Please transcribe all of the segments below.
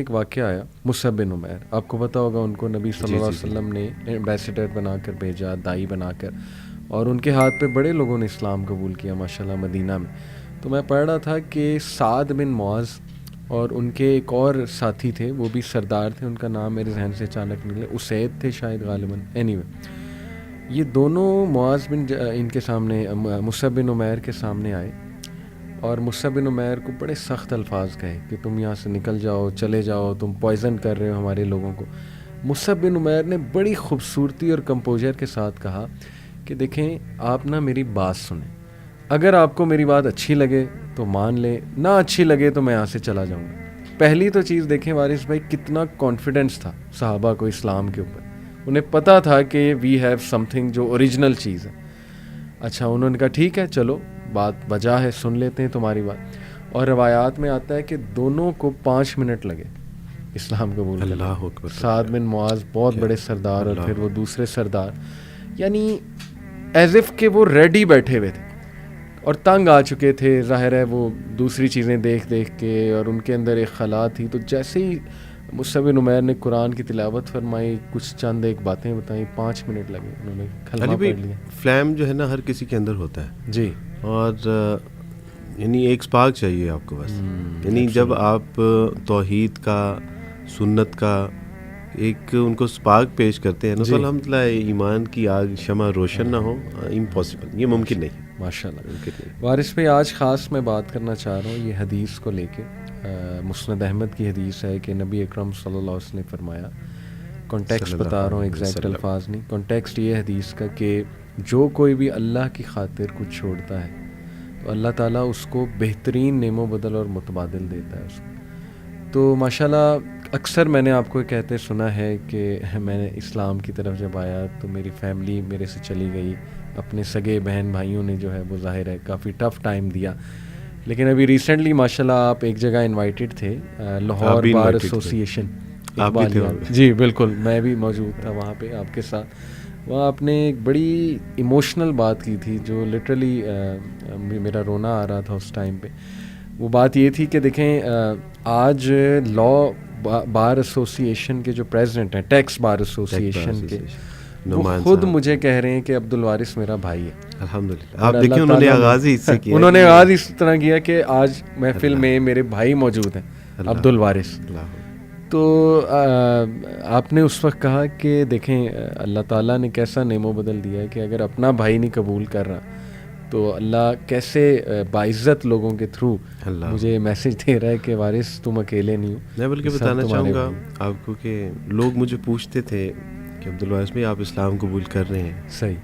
ایک واقعہ آیا مصعب بن عمیر، آپ کو پتہ ہوگا ان کو نبی صلی اللہ علیہ وسلم نے ایمبیسیڈر بنا کر بھیجا، دائی بنا کر، اور ان کے ہاتھ پہ بڑے لوگوں نے اسلام قبول کیا ماشاءاللہ مدینہ میں. تو میں پڑھ رہا تھا کہ سعد بن معاذ اور ان کے ایک اور ساتھی تھے، وہ بھی سردار تھے، ان کا نام میرے ذہن سے اچانک نکلے، اسید تھے شاید غالباً. اینی وے یہ دونوں معاذ بن ان کے سامنے مصعب بن عمیر کے سامنے آئے اور مصعب بن عمیر کو بڑے سخت الفاظ کہے کہ تم یہاں سے نکل جاؤ، چلے جاؤ، تم پوائزن کر رہے ہو ہمارے لوگوں کو. مصعب بن عمیر نے بڑی خوبصورتی اور کمپوزر کے ساتھ کہا کہ دیکھیں آپ نا میری بات سنیں، اگر آپ کو میری بات اچھی لگے تو مان لیں، نہ اچھی لگے تو میں یہاں سے چلا جاؤں گا. پہلی تو چیز دیکھیں وارث بھائی کتنا کانفیڈنس تھا صحابہ کو اسلام کے اوپر، انہیں پتہ تھا کہ وی ہیو سم تھنگ جو اوریجنل چیز ہے. اچھا انہوں نے کہا ٹھیک ہے چلو بات بجا ہے، سن لیتے ہیں تمہاری بات. اور روایات میں آتا ہے کہ دونوں کو 5 منٹ لگے اسلام قبول کرنے. اللہ اکبر. سعد بن معاذ بہت بڑے سردار اور پھر وہ دوسرے سردار، یعنی ایز اف کہ وہ ریڈی بیٹھے ہوئے تھے اور تنگ آ چکے تھے، ظاہر ہے وہ دوسری چیزیں دیکھ دیکھ کے، اور ان کے اندر ایک خلا تھی. تو جیسے ہی مصعب بن عمیر نے قرآن کی تلاوت فرمائی، کچھ چند ایک باتیں بتائیں، 5 منٹ لگے، انہوں نے کلمہ پڑھ لیا. فلیم جو ہے نا ہر کسی کے اندر ہوتا ہے جی، اور یعنی ایک سپارک چاہیے آپ کو بس. یعنی جب آپ توحید کا، سنت کا ایک ان کو سپارک پیش کرتے ہیں نا تو الحمدللہ ایمان کی آگ شمع روشن نہ ہو، امپاسبل، یہ ممکن نہیں. ماشاءاللہ. وارث بھائی آج خاص میں بات کرنا چاہ رہا ہوں یہ حدیث کو لے کے. مسند احمد کی حدیث ہے کہ نبی اکرم صلی اللہ علیہ وسلم نے فرمایا، کانٹیکسٹ بتا رہا ہوں، ایگزیکٹ الفاظ نہیں، کانٹیکسٹ یہ حدیث کا کہ جو کوئی بھی اللہ کی خاطر کچھ چھوڑتا ہے تو اللہ تعالیٰ اس کو بہترین نعم و بدل اور متبادل دیتا ہے اس کو. تو ماشاءاللہ اکثر میں نے آپ کو کہتے سنا ہے کہ میں نے اسلام کی طرف جب آیا تو میری فیملی میرے سے چلی گئی، اپنے سگے بہن بھائیوں نے جو ہے وہ ظاہر ہے کافی ٹف ٹائم دیا. لیکن ابھی ریسنٹلی ماشاءاللہ آپ ایک جگہ انوائٹیڈ تھے، لاہور بار ایسوسی ایشن. جی بالکل، میں بھی موجود تھا وہاں پہ آپ کے ساتھ. وہاں آپ نے ایک بڑی ایموشنل بات کی تھی جو لٹرلی میرا رونا آ رہا تھا اس ٹائم پہ. وہ بات یہ تھی کہ دیکھیں آج لا بار ایسوسی ایشن کے جو پریزیڈنٹ ہیں، ٹیکس بار ایسوسی ایشن کے، وہ خود مجھے کہہ رہے ہیں کہ عبد الوارث میرا بھائی ہے. الحمدللہ. آپ دیکھیں انہوں نے آغاز ہی اس سے کیا، انہوں نے آغاز اس طرح کیا کہ آج محفل میں میرے بھائی موجود ہیں عبد الوارث. تو آپ نے اس وقت کہا کہ دیکھیں اللہ تعالیٰ نے کیسا نعم و بدل دیا ہے کہ اگر اپنا بھائی نہیں قبول کر رہا تو اللہ کیسے باعزت لوگوں کے تھرو مجھے میسج دے رہا ہے کہ وارث تم اکیلے نہیں ہو. میں بلکہ بتانا چاہوں گا آپ کو کہ لوگ مجھے پوچھتے تھے کہ عبد الوارث بھائی آپ اسلام قبول کر رہے ہیں. صحیح.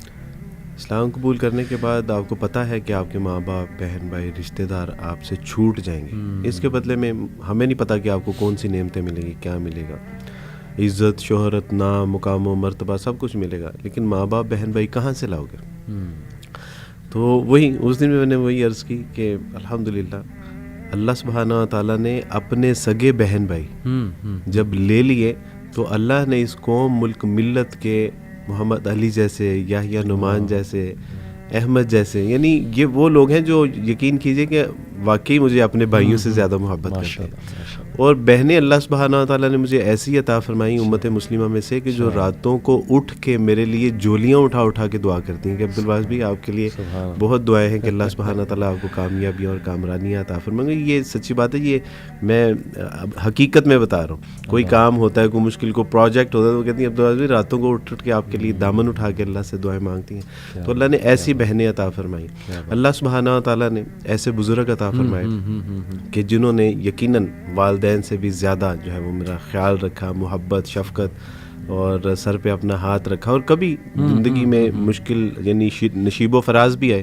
اسلام قبول کرنے کے بعد آپ کو پتہ ہے کہ آپ کے ماں باپ، بہن بھائی، رشتہ دار آپ سے چھوٹ جائیں گے. اس کے بدلے میں ہمیں نہیں پتہ کہ آپ کو کون سی نعمتیں ملیں گی، کیا ملے گا. عزت، شہرت، نام، مقام و مرتبہ سب کچھ ملے گا، لیکن ماں باپ، بہن بھائی کہاں سے لاؤ گے؟ تو وہی اس دن میں نے وہی عرض کی کہ الحمدللہ اللہ سبحانہ تعالیٰ نے اپنے سگے بہن بھائی جب لے لیے تو اللہ نے اس قوم، ملک، ملت کے محمد علی جیسے، یحییٰ نعمان جیسے، احمد جیسے، یعنی یہ وہ لوگ ہیں جو یقین کیجئے کہ واقعی مجھے اپنے بھائیوں سے زیادہ محبت کرتے ہیں. اور بہنیں اللہ سبحانہ تعالیٰ نے مجھے ایسی عطا فرمائی امت مسلمہ میں سے کہ جو راتوں کو اٹھ کے میرے لیے جولیاں اٹھا اٹھا کے دعا کرتی ہیں کہ عبد الوارث بھی آپ کے لیے بہت دعائیں ہیں کہ اللہ سبحانہ تعالیٰ آپ کو کامیابی اور کامرانیاں عطا فرمائیں. یہ سچی بات ہے، یہ میں حقیقت میں بتا رہا ہوں. کوئی کام ہوتا ہے، کوئی مشکل کو پروجیکٹ ہوتا ہے تو وہ کہتی ہیں عبد الوارث بھی راتوں کو اٹھ کے آپ کے لیے دامن اٹھا کے اللہ سے دعائیں مانگتی ہیں. تو اللہ نے ایسی بہنیں عطا فرمائی. اللہ سبحانہ تعالیٰ نے ایسے بزرگ عطا فرمائے کہ جنہوں نے یقیناً والدین سے بھی زیادہ جو ہے وہ میرا خیال رکھا، محبت، شفقت، اور سر پہ اپنا ہاتھ رکھا. اور کبھی زندگی میں مشکل یعنی نشیب و فراز بھی آئے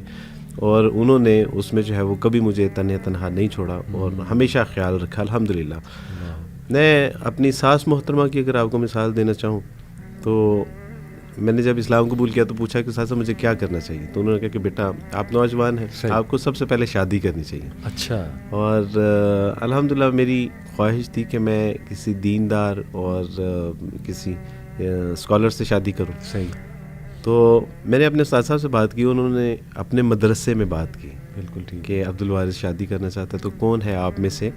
اور انہوں نے اس میں جو ہے وہ کبھی مجھے تنہا نہیں چھوڑا اور ہمیشہ خیال رکھا. الحمدللہ. میں اپنی ساس محترمہ کی اگر آپ کو مثال دینا چاہوں تو میں نے جب اسلام قبول کیا تو پوچھا کہ ساسا مجھے کیا کرنا چاہیے، تو انہوں نے کہا کہ بیٹا آپ نوجوان ہیں، آپ کو سب سے پہلے شادی کرنی چاہیے. اچھا. اور الحمدللہ میری خواہش تھی کہ میں کسی دیندار اور کسی اسکالر سے شادی کروں. صحیح. تو میں نے اپنے استاد صاحب سے بات کی، انہوں نے اپنے مدرسے میں بات کی. بالکل ٹھیک. کہ عبد الوارث شادی کرنا چاہتا ہے تو کون ہے آپ میں سے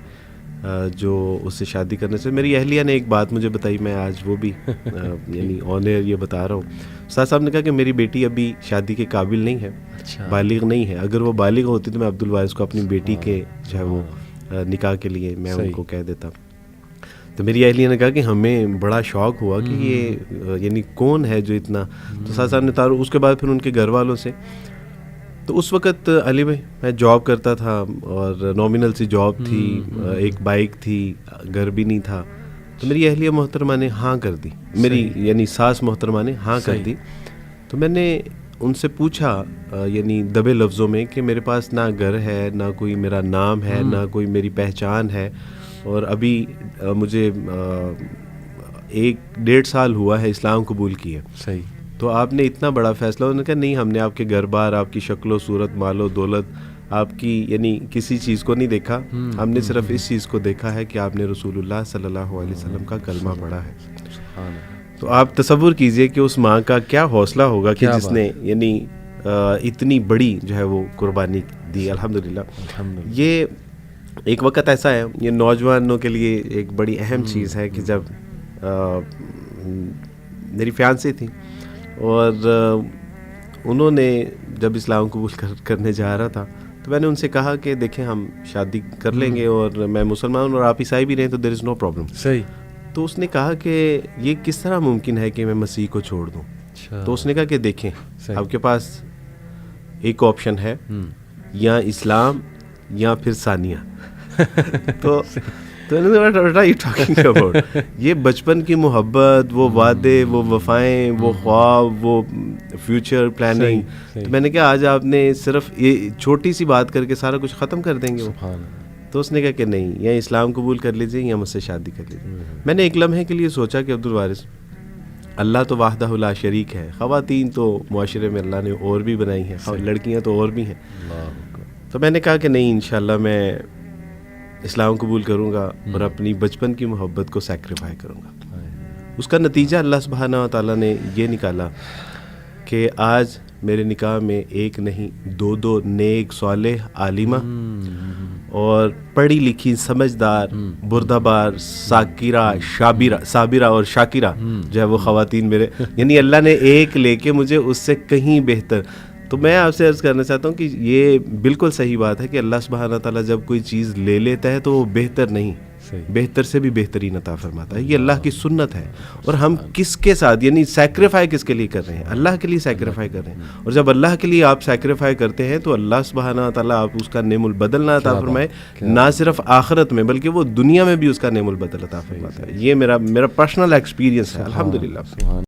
جو اس سے شادی کرنے سے میری اہلیہ نے ایک بات مجھے بتائی, میں آج وہ بھی یعنی آن ایئر یہ بتا رہا ہوں. استاد صاحب نے کہا کہ میری بیٹی ابھی شادی کے قابل نہیں ہے, بالغ نہیں ہے, اگر وہ بالغ ہوتی تو میں عبدالوارث کو اپنی بیٹی کے جو ہے وہ نکاح کے لیے میں ان کو کہہ دیتا. تو میری اہلیہ نے کہا کہ ہمیں بڑا شوق ہوا کہ یہ یعنی کون ہے جو اتنا. تو استاد صاحب نے تعارف, اس کے بعد پھر ان کے گھر والوں سے. تو اس وقت علی بھائی میں جاب کرتا تھا اور نامنل سی جاب تھی, ایک بائک تھی, گھر بھی نہیں تھا. تو میری اہلیہ محترمہ نے ہاں کر دی, میری یعنی ساس محترمہ نے ہاں کر دی. تو میں نے ان سے پوچھا یعنی دبے لفظوں میں کہ میرے پاس نہ گھر ہے, نہ کوئی میرا نام ہے, نہ کوئی میری پہچان ہے, اور ابھی مجھے 1-1.5 سال ہوا ہے اسلام قبول کیے. صحیح. تو آپ نے اتنا بڑا فیصلہ, انہوں نے کہا نہیں, ہم نے آپ کے گھر بار, آپ کی شکل و صورت, مال و دولت, آپ کی یعنی کسی چیز کو نہیں دیکھا, ہم نے صرف اس چیز کو دیکھا ہے کہ آپ نے رسول اللہ صلی اللہ علیہ وسلم کا کلمہ پڑھا ہے. تو آپ تصور کیجئے کہ اس ماں کا کیا حوصلہ ہوگا کہ جس نے یعنی اتنی بڑی جو ہے وہ قربانی دی. الحمدللہ. یہ ایک وقت ایسا ہے, یہ نوجوانوں کے لیے ایک بڑی اہم چیز ہے کہ جب میری فیانسی تھی اور انہوں نے جب اسلام قبول کرنے جا رہا تھا, تو میں نے ان سے کہا کہ دیکھیں ہم شادی کر لیں گے اور میں مسلمان اور آپ عیسائی بھی رہیں تو دیر از نو پرابلم. صحیح. تو اس نے کہا کہ یہ کس طرح ممکن ہے کہ میں مسیح کو چھوڑ دوں. تو اس نے کہا کہ دیکھیں آپ کے پاس ایک آپشن ہے, یا اسلام یا پھر ثانیہ. تو یہ بچپن کی محبت, وہ وعدے, وہ وفائیں, وہ خواب, وہ فیوچر پلاننگ. تو میں نے کہا آج آپ نے صرف یہ چھوٹی سی بات کر کے سارا کچھ ختم کر دیں گے. تو اس نے کہا کہ نہیں, یا اسلام قبول کر لیجیے یا مجھ سے شادی کر لیجیے. میں نے ایک لمحے کے لیے سوچا کہ عبدالوارث, اللہ تو وحدہ لا شریک ہے, خواتین تو معاشرے میں اللہ نے اور بھی بنائی ہیں, لڑکیاں تو اور بھی ہیں. تو میں نے کہا کہ نہیں, انشاءاللہ میں اسلام قبول کروں گا اور اپنی بچپن کی محبت کو سیکریفائی کروں گا. اس کا نتیجہ اللہ سبحانہ و تعالیٰ نے یہ نکالا کہ آج میرے نکاح میں ایک نہیں 2 نیک صالح عالمہ اور پڑھی لکھی سمجھدار بردہ بار ساکرہ صابرہ اور شاکرہ جو ہے وہ خواتین میرے, یعنی اللہ نے ایک لے کے مجھے اس سے کہیں بہتر. تو میں آپ سے عرض کرنا چاہتا ہوں کہ یہ بالکل صحیح بات ہے کہ اللہ سبحانہ تعالیٰ جب کوئی چیز لے لیتا ہے تو وہ بہتر نہیں, بہتر سے بھی بہترین عطا فرماتا ہے. یہ اللہ کی سنت ہے. اور ہم کس کے ساتھ یعنی سیکریفائی کس کے لیے کر رہے ہیں؟ اللہ کے لیے سیکریفائی کر رہے ہیں. اور جب اللہ کے لیے آپ سیکریفائی کرتے ہیں تو اللہ سبحانہ تعالیٰ آپ اس کا نعم البدل نہ عطا فرمائے, نہ صرف آخرت میں بلکہ وہ دنیا میں بھی اس کا نعم البدل عطا فرماتا ہے. یہ میرا پرسنل ایکسپیرینس ہے الحمدللہ.